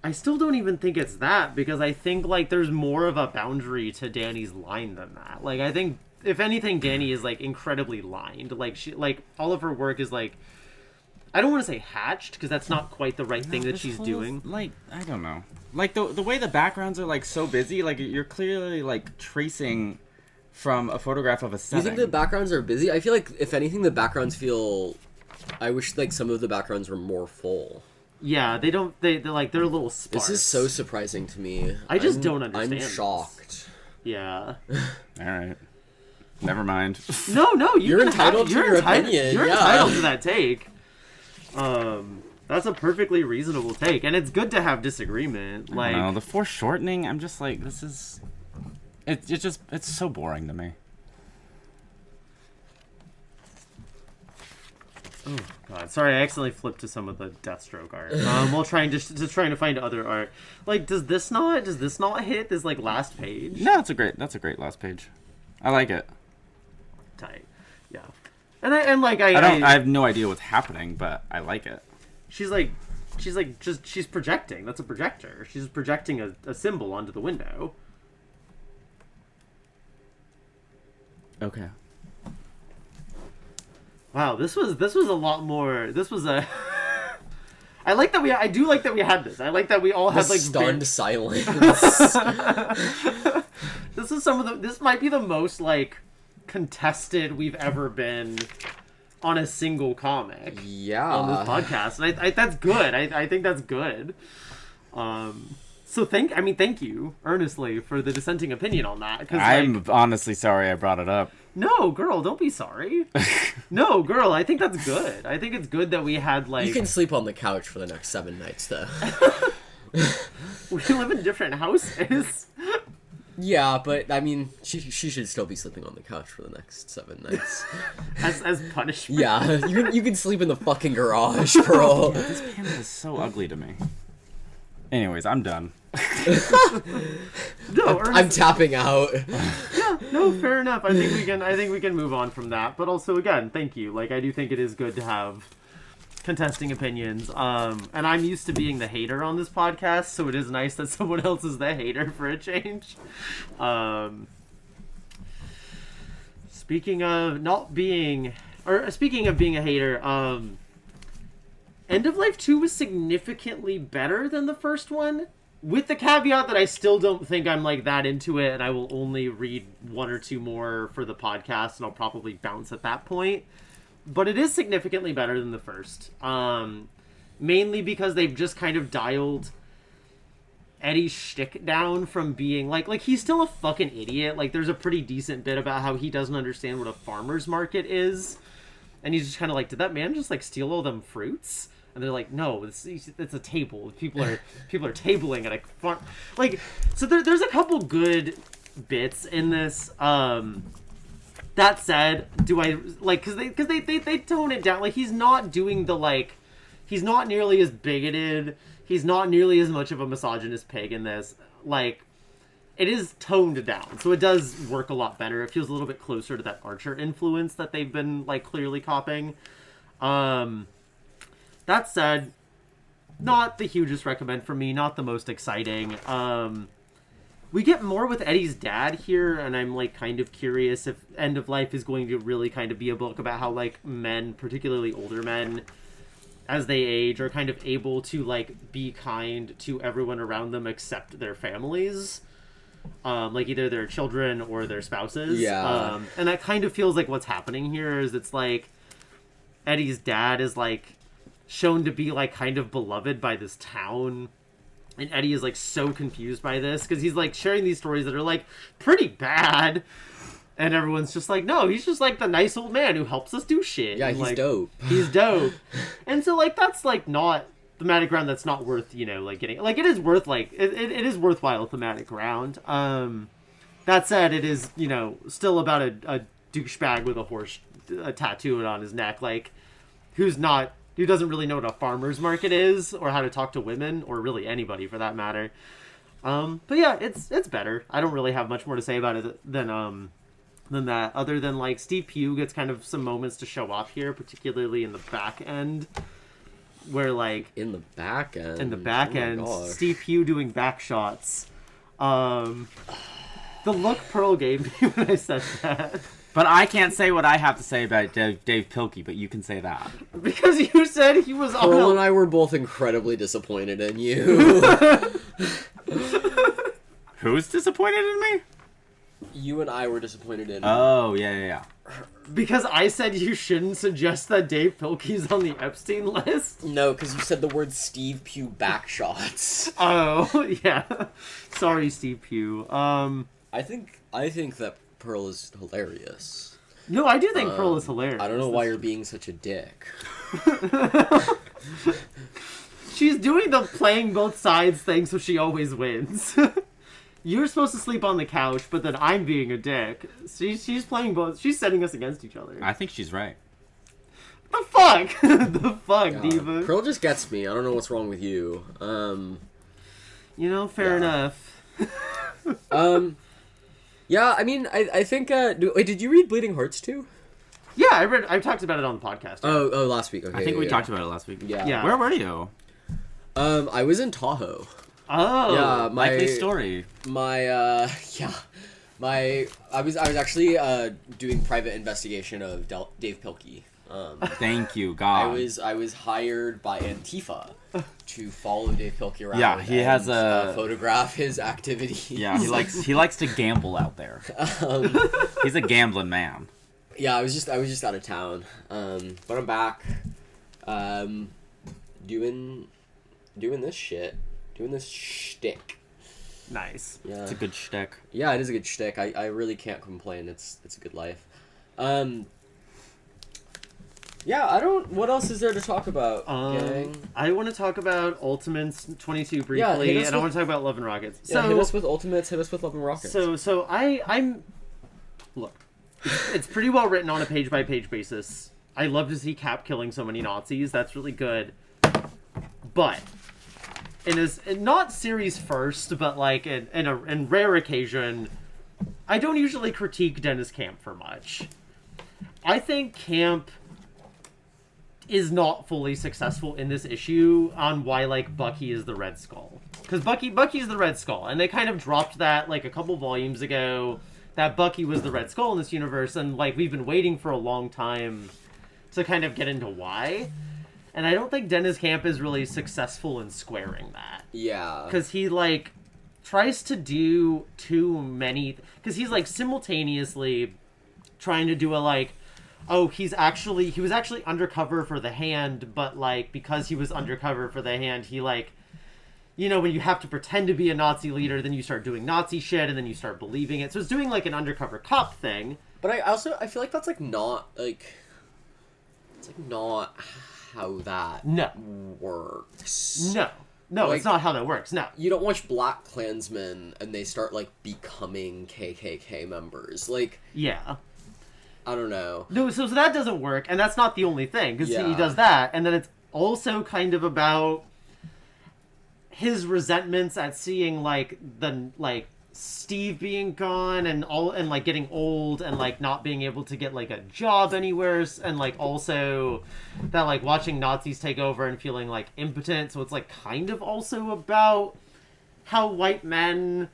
I still don't even think it's that, because I think, like, there's more of a boundary to Danny's line than that. Like, I think, if anything, Danny is, like, incredibly lined. Like, she, like, all of her work is, like, I don't want to say hatched, because that's not quite the right thing that she's doing. Like, I don't know. Like, the way the backgrounds are, like, so busy, like, you're clearly, like, tracing from a photograph of a You setting. think the backgrounds are busy? I feel like, if anything, the backgrounds feel... I wish, like, some of the backgrounds were more full. Yeah, they're like, they're a little sparse. This is so surprising to me. I just don't understand I'm this. shocked. Yeah. Alright. Never mind. No, You're entitled to your opinion, You're yeah. entitled to that take. That's a perfectly reasonable take, and it's good to have disagreement. Like, No, the foreshortening, I'm just like, this is... It's so boring to me. God, sorry, I accidentally flipped to some of the Deathstroke art. We'll try and just trying to find other art. Like, does this not hit this like last page? No, that's a great last page. I like it. Tight, yeah. And I have no idea what's happening, but I like it. She's projecting. That's a projector. She's projecting a symbol onto the window. Okay. Wow, this was a lot more. This was a. I do like that we had this. I like that we all had like stunned silence. This might be the most like contested we've ever been on a single comic. Yeah. On this podcast, and I that's good. I think that's good. So thank you earnestly for the dissenting opinion on that. Cause, I'm honestly sorry I brought it up. No, girl, don't be sorry. No, girl, I think that's good. I think it's good that we had like. You can sleep on the couch for the next 7 nights, though. We live in different houses. Yeah, but I mean, she should still be sleeping on the couch for the next 7 nights. as punishment. Yeah, you can sleep in the fucking garage, Pearl. Yeah, this panel is so ugly to me. Anyways, I'm done. No, I'm tapping out. Yeah, no, fair enough. I think we can move on from that. But also, again, thank you. Like, I do think it is good to have contesting opinions. And I'm used to being the hater on this podcast, so it is nice that someone else is the hater for a change. Speaking of being a hater, End of Life 2 was significantly better than the first one, with the caveat that I still don't think I'm like that into it, and I will only read 1 or 2 more for the podcast, and I'll probably bounce at that point. But it is significantly better than the first, mainly because they've just kind of dialed Eddie's shtick down from being like he's still a fucking idiot. Like, there's a pretty decent bit about how he doesn't understand what a farmer's market is, and he's just kind of like, did that man just like steal all them fruits? And they're like, no, it's a table. People are tabling at a farm. Like, so there's a couple good bits in this. That said, do I like because they tone it down. Like, he's not doing the like, he's not nearly as bigoted. He's not nearly as much of a misogynist pig in this. Like, it is toned down, so it does work a lot better. It feels a little bit closer to that Archer influence that they've been like clearly copying. That said, not the hugest recommend for me, not the most exciting. We get more with Eddie's dad here, and I'm like kind of curious if End of Life is going to really kind of be a book about how like men, particularly older men, as they age, are kind of able to like be kind to everyone around them except their families. Like either their children or their spouses. Yeah. And that kind of feels like what's happening here is it's like Eddie's dad is like shown to be like kind of beloved by this town, and Eddie is like so confused by this because he's like sharing these stories that are like pretty bad, and everyone's just like, no, he's just like the nice old man who helps us do shit. Yeah, and, he's like, dope. He's dope. And so like that's like not thematic ground that's not worth, you know, like getting, like it is worth like it is worthwhile thematic ground. That said, it is, you know, still about a douchebag with a horse tattooed on his neck, like who doesn't really know what a farmer's market is or how to talk to women or really anybody for that matter. But yeah, it's better. I don't really have much more to say about it than that, other than like Steve Pugh gets kind of some moments to show off here, particularly in the back end, where like In the back end. end, gosh. Steve Pugh doing back shots. The look Pearl gave me when I said that. But I can't say what I have to say about Dave Pilkey, but you can say that. Because you said he was on Pearl a... and I were both incredibly disappointed in you. Who's disappointed in me? You and I were disappointed in Oh, yeah. Because I said you shouldn't suggest that Dave Pilkey's on the Epstein list? No, because you said the word Steve Pugh backshots. Oh, yeah. Sorry, Steve Pugh. I think that Pearl is hilarious. No, I do think Pearl is hilarious. I don't know why you're being such a dick. She's doing the playing both sides thing, so she always wins. You're supposed to sleep on the couch, but then I'm being a dick. She's playing both. She's setting us against each other. I think she's right. The fuck? The fuck, God. Diva? Krill just gets me. I don't know what's wrong with you. Fair Yeah. enough. Yeah, I mean, I think, wait, did you read Bleeding Hearts too? Yeah, I talked about it on the podcast. Oh, last week, okay. I think we yeah. talked about it last week. Yeah. Yeah. Where were you? I was in Tahoe. Oh. Yeah, Likely story. I was actually doing private investigation of Dave Pilkey. Thank you, I God. was hired by Antifa to follow Dave Pilkey around. Yeah, he has a- photograph his activities. Yeah, he likes to gamble out there. He's a gambling man. Yeah, I was just out of town, but I'm back, doing this shit, doing this shtick. Nice. Yeah, It's a good shtick. yeah, it is a good shtick. I really can't complain. It's a good life. Yeah, I don't. What else is there to talk about, gang? I want to talk about Ultimates 22 briefly, Yeah, hit us and I with- want to talk about Love and Rockets. Yeah, hit us with Ultimates. Hit us with Love and Rockets. So I'm look. It's pretty well written on a page by page basis. I love to see Cap killing so many Nazis. That's really good. But not series first, but like in rare occasion, I don't usually critique Dennis Camp for much. I think Camp is not fully successful in this issue on why like Bucky is the Red Skull, because Bucky's the Red Skull, and they kind of dropped that like a couple volumes ago that Bucky was the Red Skull in this universe, and like we've been waiting for a long time to kind of get into why, and I don't think Dennis Camp is really successful in squaring that, yeah, because he like tries to do too many, because he's like simultaneously trying to do a like, oh, he was actually undercover for the Hand, but like because he was undercover for the Hand, he like, when you have to pretend to be a Nazi leader, then you start doing Nazi shit, and then you start believing it. So it's doing like an undercover cop thing. but I feel like that's like not like, it's like not how that No, works. no, Like- it's not how that works. No, You don't watch Black Klansmen and they start like becoming KKK members. Like, yeah. I don't know. No, so that doesn't work, and that's not the only thing, because Yeah. he does that, and then it's also kind of about his resentments at seeing like Steve being gone and like getting old and like not being able to get like a job anywhere, and like also that like watching Nazis take over and feeling like impotent. So it's like kind of also about how white men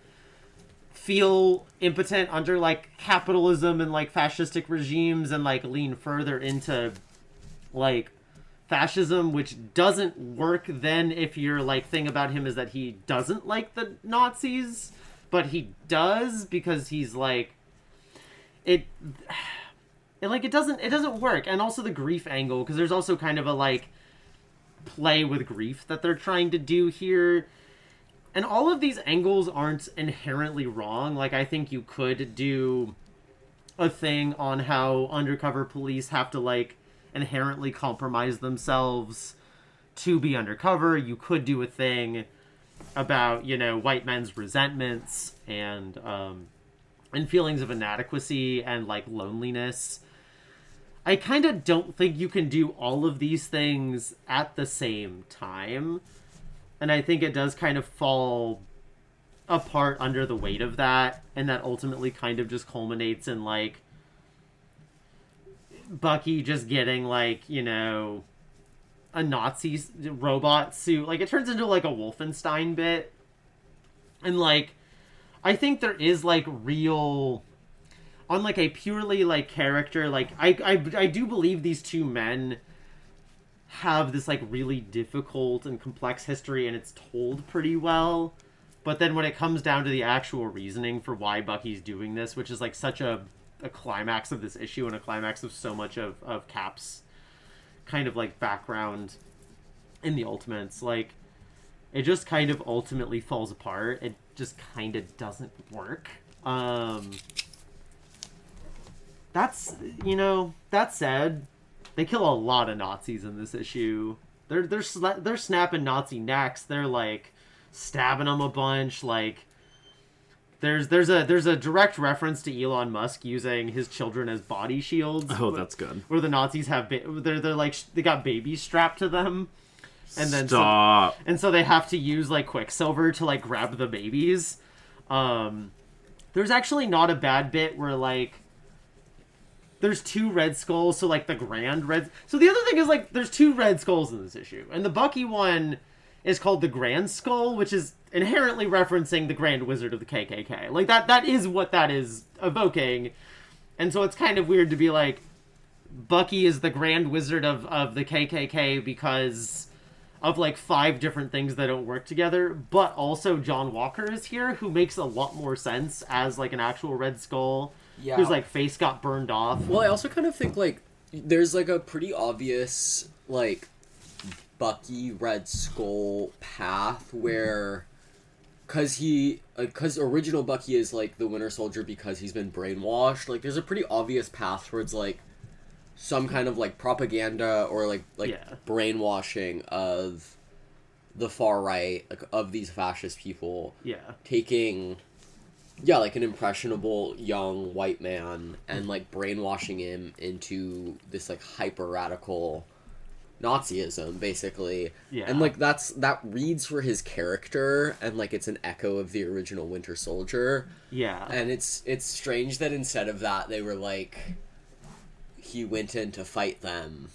feel impotent under like capitalism and like fascistic regimes, and like lean further into like fascism, which doesn't work then if your like thing about him is that he doesn't like the Nazis, but he does because he's like it doesn't work. And also the grief angle, because there's also kind of a like play with grief that they're trying to do here. And all of these angles aren't inherently wrong. Like, I think you could do a thing on how undercover police have to, like, inherently compromise themselves to be undercover. You could do a thing about, white men's resentments and feelings of inadequacy and, like, loneliness. I kind of don't think you can do all of these things at the same time. And I think it does kind of fall apart under the weight of that, and that ultimately kind of just culminates in, like, Bucky just getting, like, a Nazi robot suit. Like, it turns into, like, a Wolfenstein bit. And, like, I think there is, like, real... On, like, a purely, like, character, like, I do believe these two men have this like really difficult and complex history, and it's told pretty well. But then when it comes down to the actual reasoning for why Bucky's doing this, which is like such a climax of this issue and a climax of so much of Cap's kind of like background in the Ultimates, like it just kind of ultimately falls apart. It just kind of doesn't work. That's that said, they kill a lot of Nazis in this issue. They're snapping Nazi necks. They're like stabbing them a bunch. Like There's a direct reference to Elon Musk using his children as body shields. Oh, that's good. Where the Nazis have they're like they got babies strapped to them, and then Stop. so they have to use like Quicksilver to like grab the babies. There's actually not a bad bit where like there's two Red Skulls, so like the Grand Red. So the other thing is like there's two Red Skulls in this issue, and the Bucky one is called the Grand Skull, which is inherently referencing the Grand Wizard of the KKK. Like that is what that is evoking. And so it's kind of weird to be like, Bucky is the Grand Wizard of the KKK because of like 5 different things that don't work together. But also John Walker is here, who makes a lot more sense as like an actual Red Skull. Yeah. Whose like face got burned off. Well, I also kind of think like there's like a pretty obvious like Bucky Red Skull path where because original Bucky is like the Winter Soldier because he's been brainwashed. Like there's a pretty obvious path towards like some kind of like propaganda or like brainwashing of the far right, like of these fascist people. Yeah. Taking like an impressionable young white man and like brainwashing him into this like hyper radical Nazism, basically. Yeah. And like that reads for his character, and like it's an echo of the original Winter Soldier. Yeah. And it's strange that instead of that they were like he went in to fight them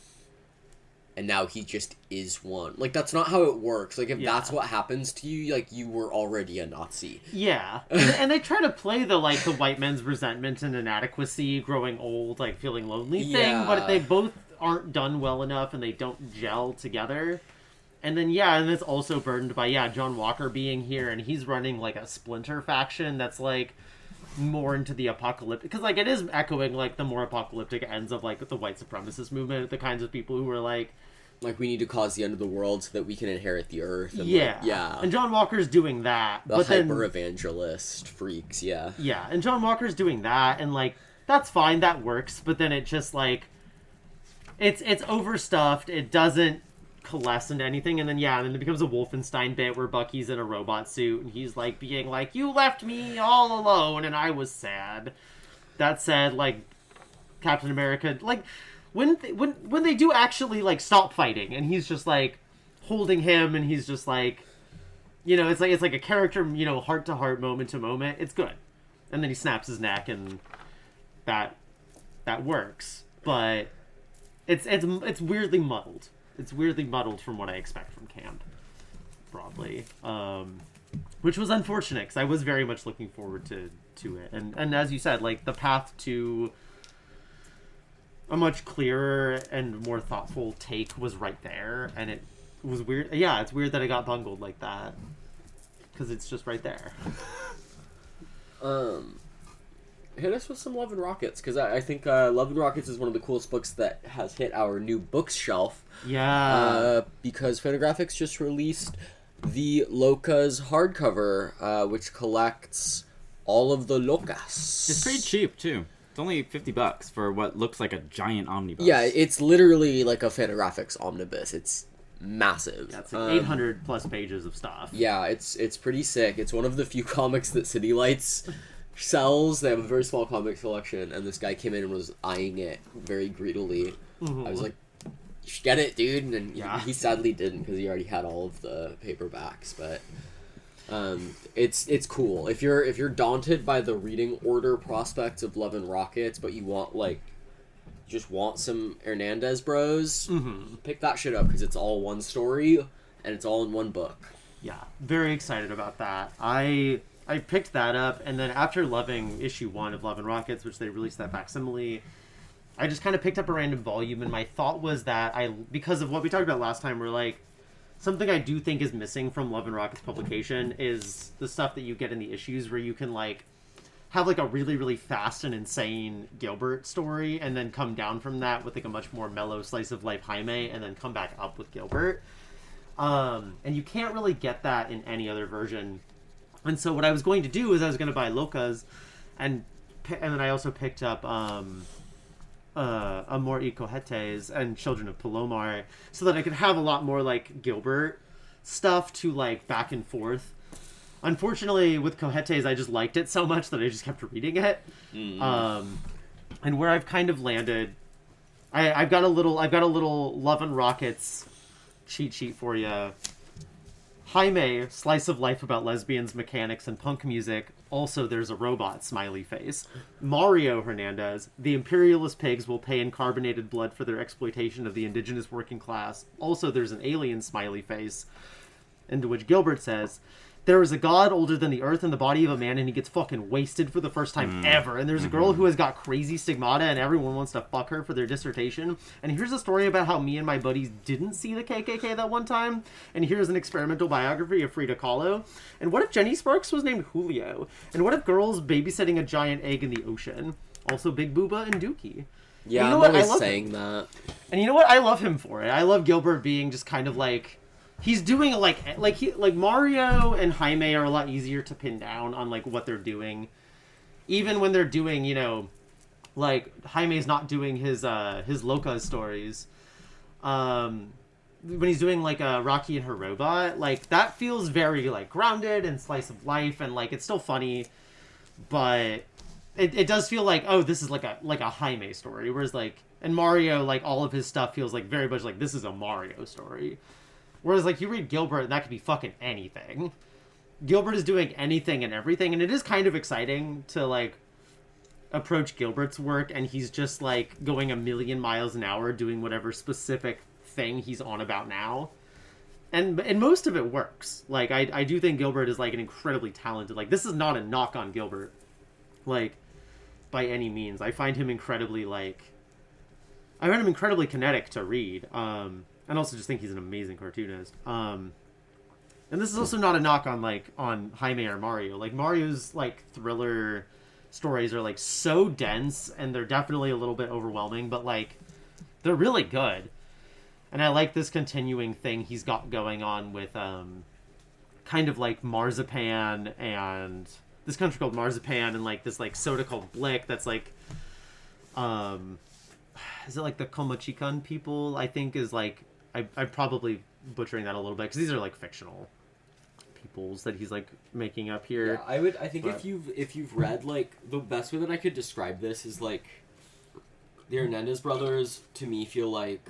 and now he just is one. Like that's not how it works. Like if that's what happens to you, like you were already a Nazi. Yeah. And they try to play the like the white man's resentment and inadequacy, growing old, like feeling lonely thing, but they both aren't done well enough and they don't gel together. And then and it's also burdened by John Walker being here, and he's running like a splinter faction that's like more into the apocalyptic, because like it is echoing like the more apocalyptic ends of like the white supremacist movement, the kinds of people who were like we need to cause the end of the world so that we can inherit the earth. And and John Walker's doing that, the hyper evangelist freaks. And John Walker's doing that, and like that's fine, that works, but then it just like it's overstuffed, it doesn't coalesce into anything, and then it becomes a Wolfenstein bit where Bucky's in a robot suit and he's like being like, you left me all alone and I was sad. That said, like Captain America, like when they do actually like stop fighting and he's just like holding him and he's just like, it's like a character, heart to heart, moment to moment, it's good. And then he snaps his neck and that works, but it's weirdly muddled. It's weirdly muddled from what I expect from camp, broadly, which was unfortunate because I was very much looking forward to it. And as you said, like the path to a much clearer and more thoughtful take was right there, and it was weird. Yeah, it's weird that it got bungled like that because it's just right there. Hit us with some Love and Rockets, because I think Love and Rockets is one of the coolest books that has hit our new bookshelf. Yeah. Because Fantagraphics just released the Locas hardcover, which collects all of the Locas. It's pretty cheap, too. It's only $50 for what looks like a giant omnibus. Yeah, it's literally like a Fantagraphics omnibus. It's massive. Yeah, it's like 800 plus pages of stuff. Yeah, it's pretty sick. It's one of the few comics that City Lights sells. They have a very small comic collection, and this guy came in and was eyeing it very greedily. Mm-hmm. I was like, you should get it, dude. And he sadly didn't, because he already had all of the paperbacks, but it's cool. If you're daunted by the reading order prospects of Love and Rockets, but you want just want some Hernandez bros, pick that shit up, because it's all one story and it's all in one book. Yeah, very excited about that. I picked that up, and then after loving issue 1 of Love and Rockets, which they released that facsimile, I just kind of picked up a random volume, and my thought was that because of what we talked about last time, we're like, something I do think is missing from Love and Rockets publication is the stuff that you get in the issues where you can like have like a really, really fast and insane Gilbert story, and then come down from that with like a much more mellow slice of life Jaime, and then come back up with Gilbert. And you can't really get that in any other version. And so what I was going to do is I was going to buy Locas, and then I also picked up Amor y Cohetes and Children of Palomar, so that I could have a lot more like Gilbert stuff to like back and forth. Unfortunately, with Cohetes, I just liked it so much that I just kept reading it. And where I've kind of landed, I've got a little Love and Rockets cheat sheet for you. Jaime, slice of life about lesbians, mechanics, and punk music. Also, there's a robot, smiley face. Mario Hernandez, the imperialist pigs will pay in carbonated blood for their exploitation of the indigenous working class. Also, there's an alien, smiley face. Into which Gilbert says, there is a god older than the earth in the body of a man, and he gets fucking wasted for the first time ever. And there's a girl who has got crazy stigmata, and everyone wants to fuck her for their dissertation. And here's a story about how me and my buddies didn't see the KKK that one time. And here's an experimental biography of Frida Kahlo. And what if Jenny Sparks was named Julio? And what if girls babysitting a giant egg in the ocean? Also Big Booba and Dookie. Yeah, you know I'm what? always saying that. And you know what? I love him for it. I love Gilbert being just kind of like... He's doing like Mario and Jaime are a lot easier to pin down on like what they're doing, even when they're doing, you know, like Jaime's not doing his Loca stories. When he's doing like Rocky and her robot, like that feels very like grounded and slice of life, and like it's still funny, but it does feel like, oh, this is like a Jaime story, whereas like in Mario, like all of his stuff feels like very much like this is a Mario story. Whereas, like, you read Gilbert, and that could be fucking anything. Gilbert is doing anything and everything, and it is kind of exciting to, like, approach Gilbert's work, and he's just, like, going a million miles an hour doing whatever specific thing he's on about now. And most of it works. Like, I do think Gilbert is, like, an incredibly talented... Like, this is not a knock on Gilbert, like, by any means. I find him incredibly, like... I find him incredibly kinetic to read, and also just think he's an amazing cartoonist. And this is also not a knock on Jaime or Mario. Like, Mario's, like, thriller stories are, like, so dense, and they're definitely a little bit overwhelming, but, like, they're really good. And I like this continuing thing he's got going on with, kind of, like, Marzipan, and this country called Marzipan, and, like, this, like, soda called Blick that's, like, is it, like, the Comachican people, I think, is, like... I'm probably butchering that a little bit because these are like fictional peoples that he's like making up here. Yeah, I think if you've read, like, the best way that I could describe this is like the Hernandez brothers to me feel like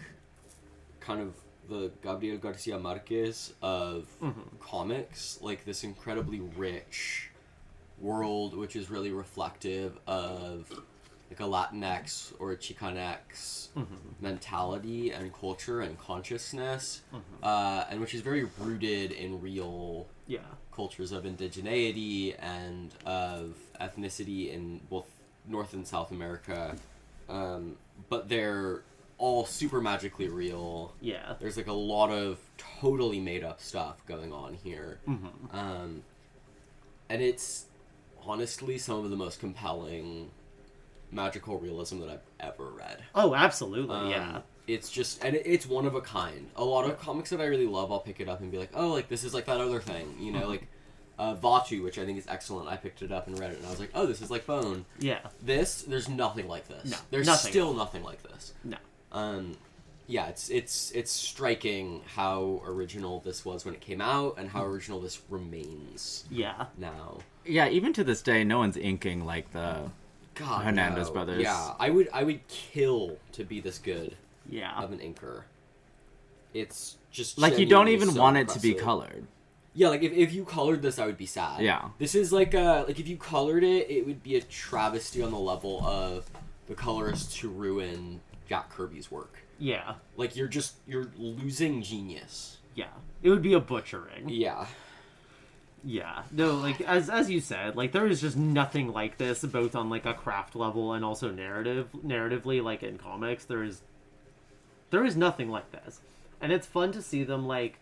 kind of the Gabriel Garcia Marquez of comics, like this incredibly rich world which is really reflective of like a Latinx or a Chicanx mentality and culture and consciousness, and which is very rooted in real cultures of indigeneity and of ethnicity in both North and South America, but they're all super magically real. Yeah. There's like a lot of totally made up stuff going on here. And it's honestly some of the most compelling magical realism that I've ever read. Oh, absolutely, yeah. It's just, and it's one of a kind. A lot of comics that I really love, I'll pick it up and be like, oh, like, this is like that other thing, you know, like, Vaatu, which I think is excellent. I picked it up and read it, and I was like, oh, this is like Bone. Yeah. There's nothing like this. No, there's still nothing like this. No. Yeah, it's striking how original this was when it came out, and how original this remains. Yeah. Now. Yeah, even to this day, no one's inking like the Hernandez brothers. Yeah, I would kill to be this good. Yeah. Of an inker. It's just like you don't even want it to be colored. Yeah, like if you colored this, I would be sad. Yeah. This is like if you colored it, it would be a travesty on the level of the colorists who ruin Jack Kirby's work. Yeah. Like you're losing genius. Yeah. It would be a butchering. Yeah. Yeah. No, like as you said, like there is just nothing like this, both on like a craft level and also narratively, like in comics, there is nothing like this. And it's fun to see them like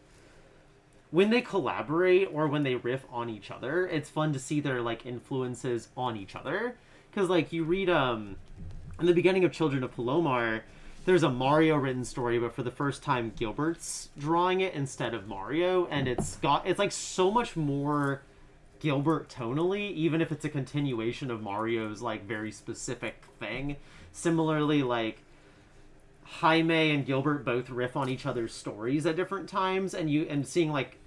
when they collaborate or when they riff on each other, it's fun to see their like influences on each other. Cause like you read in the beginning of Children of Palomar, there's a Mario written story, but for the first time Gilbert's drawing it instead of Mario, and it's like so much more Gilbert tonally, even if it's a continuation of Mario's like very specific thing. Similarly, like Jaime and Gilbert both riff on each other's stories at different times, and seeing like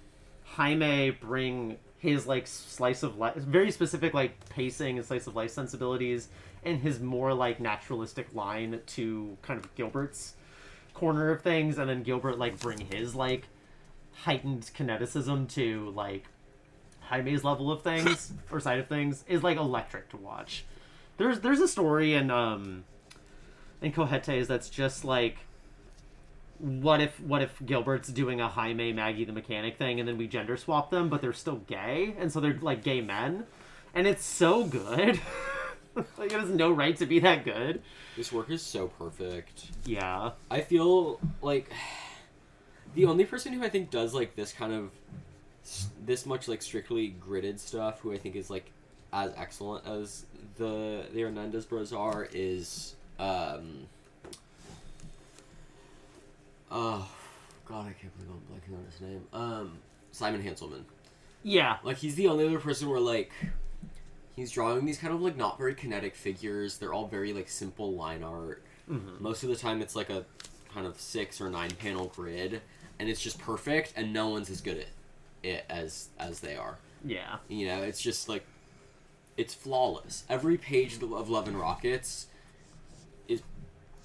Jaime bring his like slice of life, very specific like pacing and slice of life sensibilities, and his more like naturalistic line to kind of Gilbert's corner of things, and then Gilbert like bring his like heightened kineticism to like Jaime's level of things or side of things is like electric to watch. There's a story in Cohetes that's just like, what if Gilbert's doing a Jaime Maggie the Mechanic thing, and then we gender swap them, but they're still gay, and so they're like gay men, and it's so good. Like, it has no right to be that good. This work is so perfect. Yeah. I feel like the only person who I think does like this kind of this much like strictly gridded stuff, who I think is like as excellent as the Hernandez bros are, is oh god, I can't believe I'm blanking on his name. Simon Hanselman. Yeah. Like, he's the only other person where like he's drawing these kind of like not very kinetic figures. They're all very like simple line art. Mm-hmm. Most of the time it's like a kind of 6 or 9 panel grid, and it's just perfect, and no one's as good at it as they are. Yeah. You know, it's just like, it's flawless. Every page of Love and Rockets is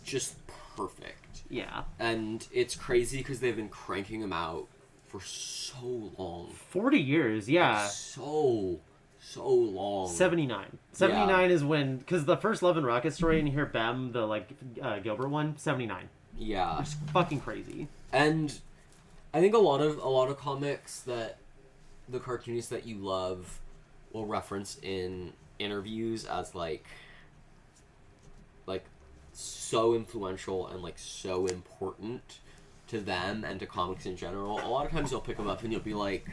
just perfect. Yeah. And it's crazy because they've been cranking them out for so long. 40 years, yeah. Like, so long. 79. 79 is when, because the first Love and Rocket story, and you hear Bem, the like Gilbert one, 79. Yeah. It's fucking crazy. And I think a lot of comics that the cartoonists that you love will reference in interviews as like so influential and like so important to them and to comics in general. A lot of times you'll pick them up and you'll be like,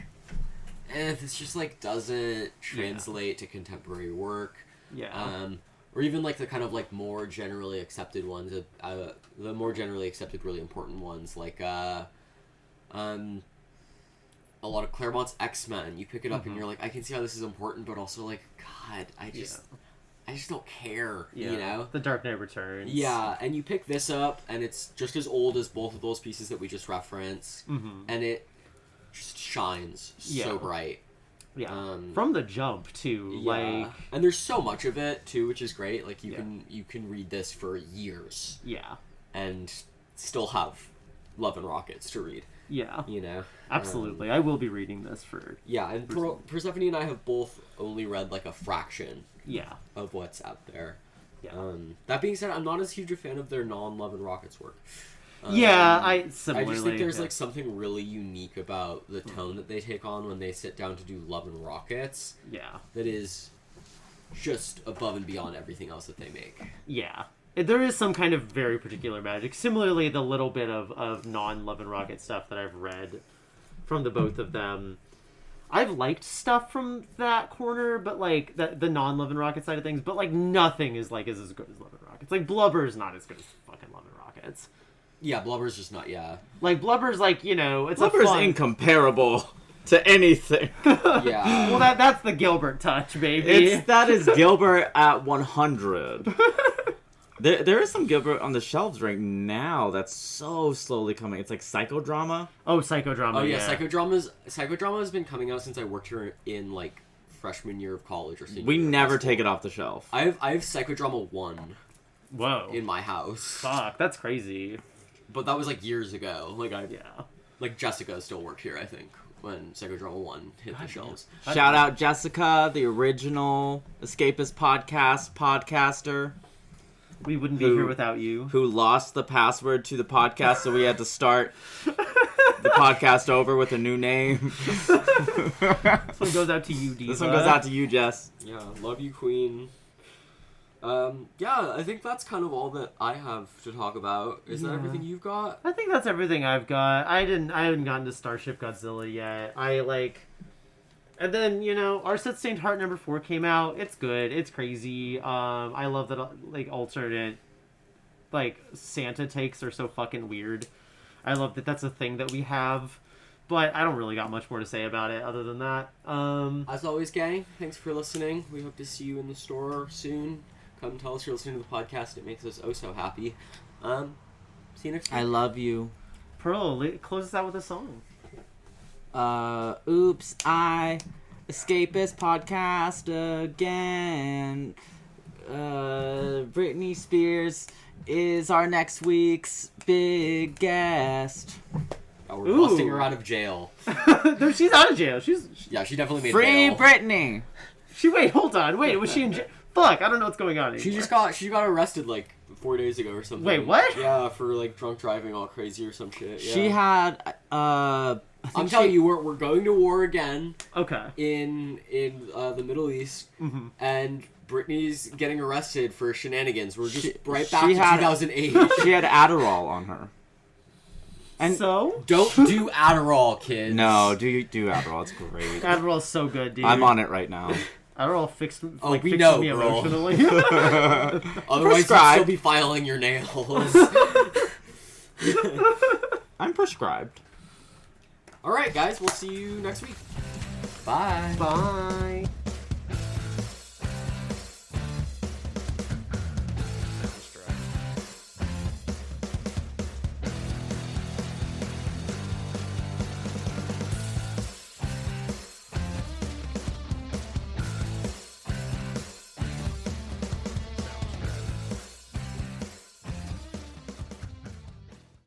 this just like doesn't translate to contemporary work. Yeah. Or even like the kind of like more generally accepted ones, the more generally accepted really important ones, like a lot of Claremont's X-Men. You pick it up and you're like, I can see how this is important, but also like, God, I just don't care, you know? The Dark Knight Returns. Yeah, and you pick this up, and it's just as old as both of those pieces that we just referenced, and it just shines so bright. Yeah, from the jump, too. Yeah. Like, and there's so much of it, too, which is great. Like, you can read this for years. Yeah. And still have Love and Rockets to read. Yeah. You know? Absolutely. I will be reading this for... Yeah, and Persephone and I have both only read, like, a fraction of what's out there. Yeah. That being said, I'm not as huge a fan of their non-Love and Rockets work. I just similarly... think there's, like, something really unique about the tone that they take on when they sit down to do Love and Rockets. Yeah. That is just above and beyond everything else that they make. Yeah. There is some kind of very particular magic. Similarly, the little bit of non-Love and Rocket stuff that I've read from the both of them, I've liked stuff from that corner, but like the non-Love and Rocket side of things, but like nothing is like as good as Love and Rockets. Like Blubber's not as good as fucking Love and Rockets. Yeah, Blubber's just not, Like Blubber's like, you know, it's Blubber's a fun... incomparable to anything. Yeah. Well, that's the Gilbert touch, baby. That is Gilbert at 100. There is some Gilbert on the shelves right now that's so slowly coming. It's like psychodrama. Oh, psychodrama. Oh yeah, psychodrama has been coming out since I worked here in like freshman year of college or senior. We year never of school. take it off the shelf. I have psychodrama 1. Whoa. In my house. Fuck, that's crazy. But that was like years ago. Like Jessica still worked here, I think, when psychodrama 1 hit the shelves. Shout out Jessica, the original Escapist podcaster. We wouldn't be here without you. Who lost the password to the podcast, so we had to start the podcast over with a new name. This one goes out to you, Diva. This one goes out to you, Jess. Yeah, love you, Queen. Yeah, I think that's kind of all that I have to talk about. Is that everything you've got? I think that's everything I've got. I haven't gotten to Starship Godzilla yet. And then, you know, Our Set Stained Heart number 4 came out. It's good. It's crazy. I love that, like, alternate, like, Santa takes are so fucking weird. I love that that's a thing that we have. But I don't really got much more to say about it other than that. As always, gang, thanks for listening. We hope to see you in the store soon. Come tell us you're listening to the podcast. It makes us oh so happy. See you next week. I love you. Pearl, close us out with a song. Oops, I escapist podcast again. Britney Spears is our next week's big guest. Oh, we're busting her out of jail. No, she's out of jail. Yeah, she definitely made Free bail. Britney. Wait, hold on. Wait, was she in jail? Fuck, I don't know what's going on anymore. She got arrested like 4 days ago or something. Wait, what? Yeah, for like drunk driving all crazy or some shit. Yeah. She had I'm telling you, we're going to war again. Okay. In the Middle East, and Britney's getting arrested for shenanigans. We're just right back to 2008. She had Adderall on her. And so? Don't do Adderall, kids. No, do Adderall. It's great. Adderall's so good, dude. I'm on it right now. Adderall fixed me we know, me bro. emotionally. Otherwise, you'll still be filing your nails. I'm prescribed. All right, guys. We'll see you next week. Bye. Bye.